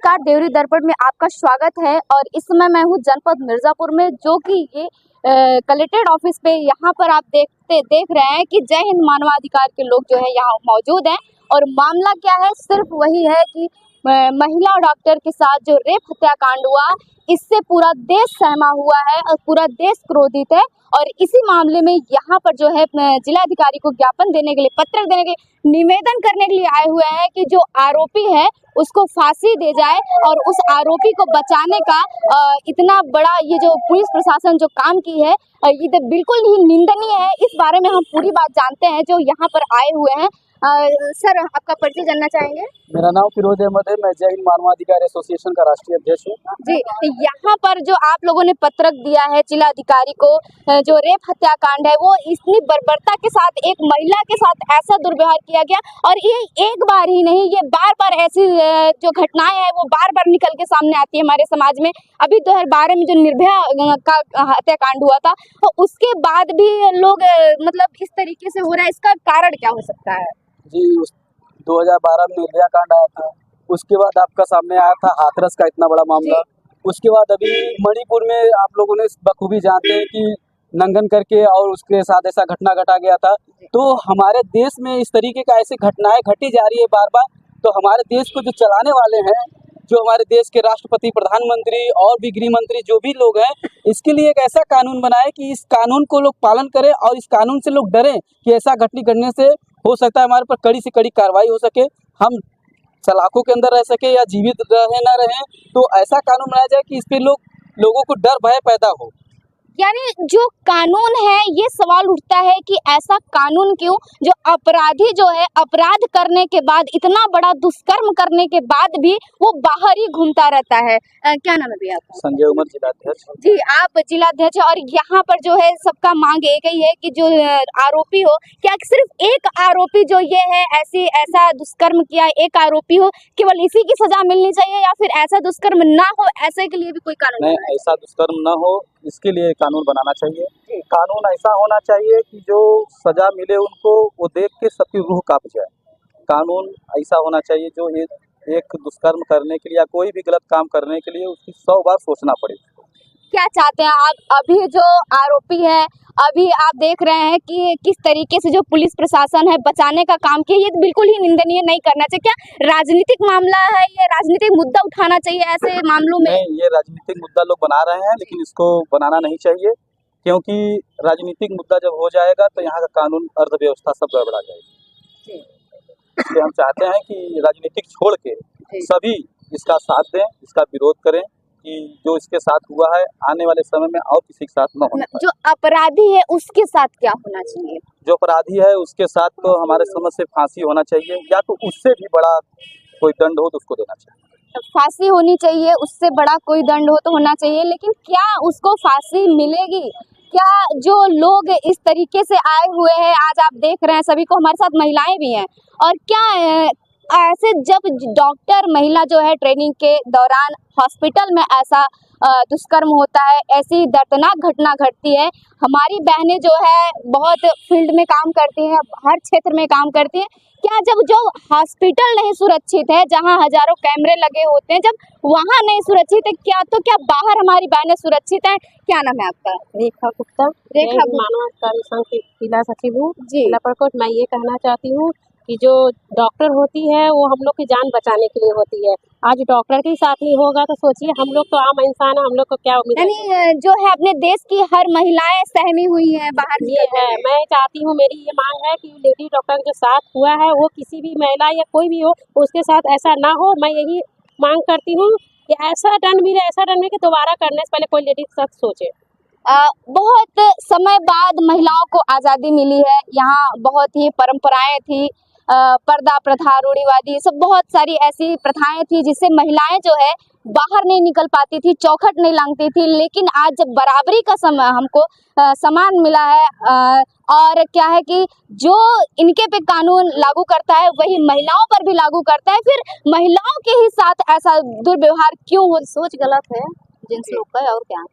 नमस्कार, देवरी दर्पण में आपका स्वागत है। और इस समय मैं हूँ जनपद मिर्जापुर में, जो कि ये कलेक्ट्रेट ऑफिस पे यहाँ पर आप देख रहे हैं कि जय हिंद मानवाधिकार के लोग जो है यहाँ मौजूद हैं। और मामला क्या है, सिर्फ वही है कि महिला डॉक्टर के साथ जो रेप हत्याकांड हुआ, इससे पूरा देश सहमा हुआ है और पूरा देश क्रोधित है। और इसी मामले में यहाँ पर जो है जिलाधिकारी को ज्ञापन देने के लिए, पत्र देने के लिए, निवेदन करने के लिए आए हुए हैं कि जो आरोपी है उसको फांसी दे जाए। और उस आरोपी को बचाने का इतना बड़ा ये जो पुलिस प्रशासन जो काम की है, ये तो बिल्कुल ही निंदनीय है। इस बारे में हम पूरी बात जानते हैं जो यहाँ पर आए हुए हैं। सर, आपका परिचय जानना चाहेंगे? मेरा नाम फिरोज अहमद है। मैं जय हिंद मानवाधिकार एसोसिएशन का राष्ट्रीय अध्यक्ष हूँ। जी, यहाँ पर जो आप लोगों ने पत्रक दिया है जिलाधिकारी को, जो रेप हत्याकांड है वो इतनी बर्बरता के साथ एक महिला के साथ ऐसा दुर्व्यवहार किया गया, और ये एक बार ही नहीं, ये बार बार ऐसी जो घटनाएं हैं वो बार बार निकल के सामने आती है हमारे समाज में। अभी 2012 में जो निर्भया का हत्याकांड हुआ था, तो उसके बाद भी लोग मतलब इस तरीके से हो रहा है, इसका कारण क्या हो सकता है? जी, 2012 में निर्भया कांड आया था, उसके बाद आपका सामने आया था हाथरस का इतना बड़ा मामला। उसके बाद अभी मणिपुर में आप लोगों ने बखूबी जानते हैं कि नंगन करके और उसके साथ ऐसा घटना घटा गया था। तो हमारे देश में इस तरीके का ऐसी घटनाएं घटी जा रही है बार बार। तो हमारे देश को जो चलाने वाले हैं, जो हमारे देश के राष्ट्रपति, प्रधानमंत्री और भी गृह मंत्री जो भी लोग हैं, इसके लिए एक ऐसा कानून बनाए कि इस कानून को लोग पालन करें और इस कानून से लोग डरें कि ऐसा घटना करने से हो सकता है हमारे पर कड़ी से कड़ी कार्रवाई हो सके, हम सलाखों के अंदर रह सके या जीवित रहे ना रहे। तो ऐसा कानून बनाया जाए कि इस पे लोगों को डर भय पैदा हो। यानी जो कानून है, ये सवाल उठता है कि ऐसा कानून क्यों, जो अपराधी जो है अपराध करने के बाद, इतना बड़ा दुष्कर्म करने के बाद भी वो बाहर ही घूमता रहता है। क्या नाम है भैया आपका? संजय उमर, जिलाध्यक्ष। जी, आप जिलाध्यक्ष। और यहाँ पर जो है सबका मांग एक ही है कि जो आरोपी हो, क्या सिर्फ एक आरोपी जो ये है ऐसा दुष्कर्म किया, एक आरोपी हो, केवल इसी की सजा मिलनी चाहिए, या फिर ऐसा दुष्कर्म ना हो ऐसे के लिए भी कोई कानून? नहीं, ऐसा दुष्कर्म ना हो इसके लिए कानून बनाना चाहिए। कानून ऐसा होना चाहिए कि जो सजा मिले उनको वो देख के सबकी रूह कांप जाए। कानून ऐसा होना चाहिए जो एक दुष्कर्म करने के लिए या कोई भी गलत काम करने के लिए उसकी 100 बार सोचना पड़े। क्या चाहते हैं आप? अभी जो आरोपी है, अभी आप देख रहे हैं कि किस तरीके से जो पुलिस प्रशासन है बचाने का काम किया, ये बिल्कुल ही निंदनीय, नहीं करना चाहिए। क्या राजनीतिक मामला है, ये राजनीतिक मुद्दा उठाना चाहिए ऐसे मामलों में? नहीं, ये राजनीतिक मुद्दा लोग बना रहे हैं, लेकिन इसको बनाना नहीं चाहिए, क्योंकि राजनीतिक मुद्दा जब हो जाएगा तो यहाँ का कानून, अर्थव्यवस्था सब गड़बड़ा जाएगी। इसलिए हम चाहते हैं कि राजनीतिक छोड़ के सभी इसका साथ दें, इसका विरोध करें कि जो इसके साथ हुआ है आने वाले समय में और किसी के साथ न हो। जो अपराधी है उसके साथ क्या होना चाहिए? जो अपराधी है उसके साथ तो हमारे समझ से फांसी होना चाहिए, या तो उससे भी बड़ा कोई दंड हो तो उसको देना चाहिए। फांसी होनी चाहिए, उससे बड़ा कोई दंड हो तो होना चाहिए, लेकिन क्या उसको फांसी मिलेगी? क्या जो लोग इस तरीके से आए हुए हैं, आज आप देख रहे हैं सभी को, हमारे साथ महिलाएं भी हैं, और क्या ऐसे जब डॉक्टर महिला जो है ट्रेनिंग के दौरान हॉस्पिटल में ऐसा दुष्कर्म होता है, ऐसी दर्दनाक घटना घटती है, हमारी बहनें जो है बहुत फील्ड में काम करती हैं, हर क्षेत्र में काम करती हैं, क्या जब जो हॉस्पिटल नहीं सुरक्षित है, जहां हजारों कैमरे लगे होते हैं, जब वहां नहीं सुरक्षित है, क्या बाहर हमारी बहनें सुरक्षित हैं? क्या नाम है आपका? रेखा गुप्ता। रेखा मानवाधिकार संघ की जिला सचिव हूँ जी। जिला प्रकोष्ठ। मैं ये कहना चाहती हूँ कि जो डॉक्टर होती है वो हम लोग की जान बचाने के लिए होती है। आज डॉक्टर के साथ नहीं होगा तो सोचिए हम लोग तो आम इंसान है, हम लोग को क्या उम्मीद है? यानी जो है अपने देश की हर महिलाएं सहमी हुई हैं बाहर ये है, मैं चाहती हूँ, मेरी ये मांग है कि लेडी डॉक्टर के साथ हुआ है वो किसी भी महिला या कोई भी हो उसके साथ ऐसा ना हो। मैं यही मांग करती हूँ कि ऐसा दंड मिले कि दोबारा करने से पहले कोई लेडी के साथ सोचे। बहुत समय बाद महिलाओं को आज़ादी मिली है। यहाँ बहुत ही परंपराएं थी, पर्दा प्रथा, रूढ़िवादी, सब बहुत सारी ऐसी प्रथाएं थी जिससे महिलाएं जो है बाहर नहीं निकल पाती थी, चौखट नहीं लांघती थी। लेकिन आज जब बराबरी का समय हमको समान मिला है, और क्या है कि जो इनके पे कानून लागू करता है वही महिलाओं पर भी लागू करता है, फिर महिलाओं के ही साथ ऐसा दुर्व्यवहार क्यों हो? सोच गलत है जेंट्स लोग का, और क्या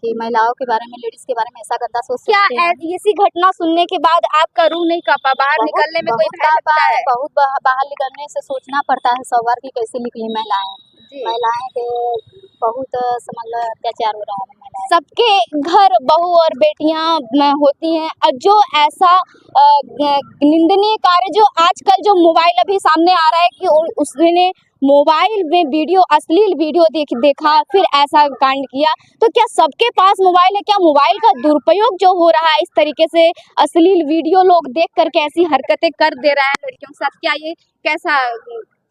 कि महिलाओं के बारे में, लेडीज के बारे में ऐसा गंदा सोच। क्या ऐसी घटना सुनने के बाद आपका रूह नहीं कांपा? बाहर निकलने में कोई भय लगता है? बहुत बाहर निकलने से सोचना पड़ता है 100 बार कि कैसे निकली महिलाएं। जी। महिलाएं के बहुत समझ लो अत्याचार हो रहा है महिलाएं। सबके घर बहू और बेटियां होती हैं और जो ऐसा निंदनीय कार्य जो आजकल जो मोबाइल अभी सामने आ रहा है कि उसने मोबाइल में वीडियो अश्लील वीडियो देखा फिर ऐसा कांड किया, तो क्या सबके पास मोबाइल है? क्या मोबाइल का दुरुपयोग जो हो रहा है इस तरीके से अश्लील वीडियो लोग देख करके ऐसी हरकतें कर दे रहे हैं लड़कियों के साथ, क्या ये कैसा,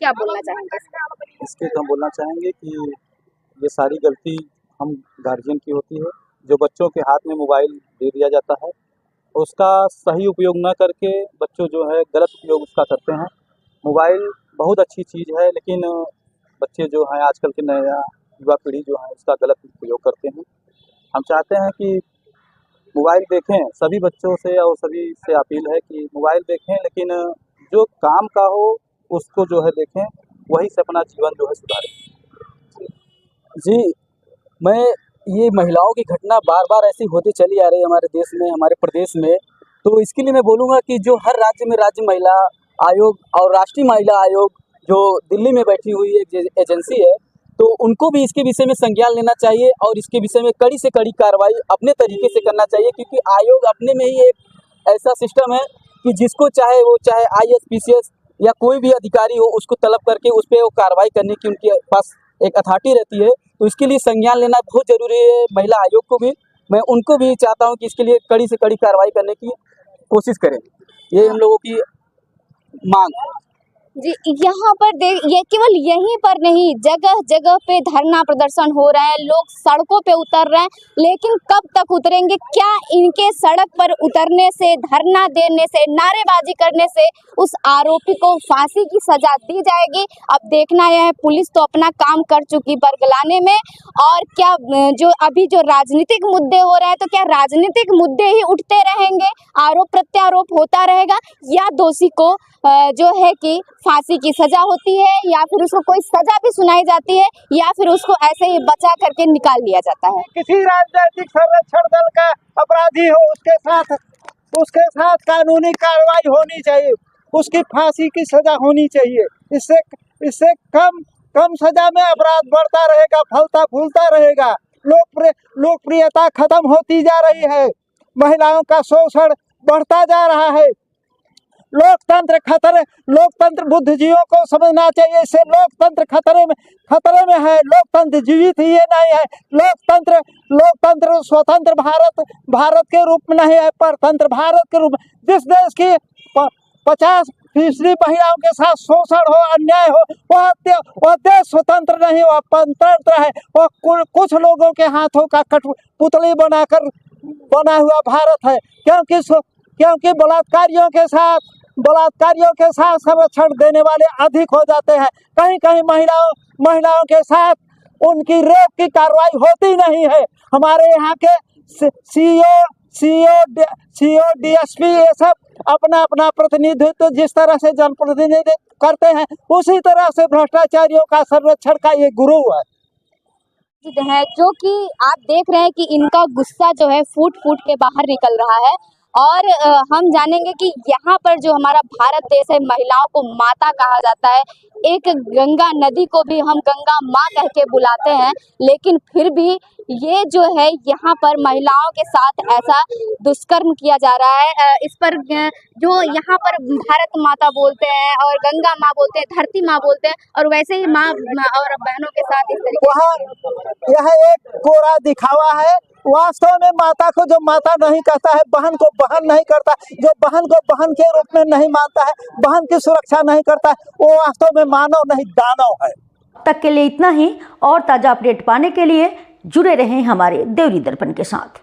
क्या बोलना चाहेंगे? इसके हम बोलना चाहेंगे कि ये सारी गलती हम गार्जियन की होती है। जो बच्चों के हाथ में मोबाइल दे दिया जाता है उसका सही उपयोग न करके बच्चों जो है गलत उपयोग उसका करते हैं। मोबाइल बहुत अच्छी चीज़ है लेकिन बच्चे जो हैं आजकल के नया युवा पीढ़ी जो है उसका गलत उपयोग करते हैं। हम चाहते हैं कि मोबाइल देखें, सभी बच्चों से और सभी से अपील है कि मोबाइल देखें लेकिन जो काम का हो उसको जो है देखें, वही से अपना जीवन जो है सुधारें। जी, मैं ये महिलाओं की घटना बार बार ऐसी होती चली आ रही है हमारे देश में, हमारे प्रदेश में, तो इसके लिए मैं बोलूँगा कि जो हर राज्य में राज्य महिला आयोग और राष्ट्रीय महिला आयोग जो दिल्ली में बैठी हुई एक एजेंसी है, तो उनको भी इसके विषय में संज्ञान लेना चाहिए और इसके विषय में कड़ी से कड़ी कार्रवाई अपने तरीके से करना चाहिए, क्योंकि आयोग अपने में ही एक ऐसा सिस्टम है कि जिसको चाहे वो चाहे IAS PCS या कोई भी अधिकारी हो उसको तलब करके उस पर वो कार्रवाई करने की उनके पास एक अथॉरिटी रहती है। तो इसके लिए संज्ञान लेना बहुत ज़रूरी है। महिला आयोग को भी, मैं उनको भी चाहता हूँ कि इसके लिए कड़ी से कड़ी कार्रवाई करने की कोशिश करें। ये हम लोगों की मांग है। जी, यहाँ पर ये केवल यहीं पर नहीं, जगह जगह पे धरना प्रदर्शन हो रहा है, लोग सड़कों पे उतर रहे हैं, लेकिन कब तक उतरेंगे? क्या इनके सड़क पर उतरने से, धरना देने से, नारेबाजी करने से उस आरोपी को फांसी की सजा दी जाएगी? अब देखना यह है, पुलिस तो अपना काम कर चुकी बरगलाने में, और क्या जो अभी जो राजनीतिक मुद्दे हो रहे हैं, तो क्या राजनीतिक मुद्दे ही उठते रहेंगे, आरोप प्रत्यारोप होता रहेगा, या दोषी को जो है कि फांसी की सजा होती है, या फिर उसको कोई सजा भी सुनाई जाती है, या फिर उसको ऐसे ही बचा करके निकाल लिया जाता है? किसी राजनीतिक संरक्षण दल का अपराधी हो उसके साथ कानूनी कार्रवाई होनी चाहिए, उसकी फांसी की सजा होनी चाहिए। इससे कम सजा में अपराध बढ़ता रहेगा, फलता फूलता रहेगा, लोकप्रियता खत्म होती जा रही है, महिलाओं का शोषण बढ़ता जा रहा है। लोकतंत्र बुद्धिजीवियों को समझना चाहिए, इससे लोकतंत्र खतरे में है। लोकतंत्र जीवित ही नहीं है। लोकतंत्र स्वतंत्र भारत के रूप में नहीं है, परतंत्र भारत के रूप में। जिस देश की 50% महिलाओं के साथ शोषण हो, अन्याय हो, वह देश स्वतंत्र नहीं, वह परतंत्र है। वह कुछ लोगों के हाथों का कठपुतली बना हुआ भारत है, क्योंकि बलात्कारियों के साथ संरक्षण देने वाले अधिक हो जाते हैं। कहीं महिलाओं के साथ उनकी रेप की कार्रवाई होती नहीं है। हमारे यहाँ के CEO DSP ये सब अपना प्रतिनिधित्व जिस तरह से जनप्रतिनिधित्व करते हैं, उसी तरह से भ्रष्टाचारियों का संरक्षण का ये गुरु है। जो कि आप देख रहे हैं कि इनका गुस्सा जो है फूट के बाहर निकल रहा है, और हम जानेंगे कि यहाँ पर जो हमारा भारत देश है, महिलाओं को माता कहा जाता है, एक गंगा नदी को भी हम गंगा माँ कह के बुलाते हैं, लेकिन फिर भी ये जो है यहाँ पर महिलाओं के साथ ऐसा दुष्कर्म किया जा रहा है। इस पर जो यहाँ पर भारत माता बोलते हैं और गंगा माँ बोलते हैं, धरती माँ बोलते हैं, और वैसे ही माँ और बहनों के साथ इस तरीके यह एक कोरा दिखावा है। वास्तव में माता को जो माता नहीं कहता है, बहन को बहन नहीं करता, जो बहन को बहन के रूप में नहीं मानता है, बहन की सुरक्षा नहीं करता है, वो वास्तव में मानव नहीं दानव है। तक के लिए इतना ही, और ताज़ा अपडेट पाने के लिए जुड़े रहें हमारे देवरी दर्पण के साथ।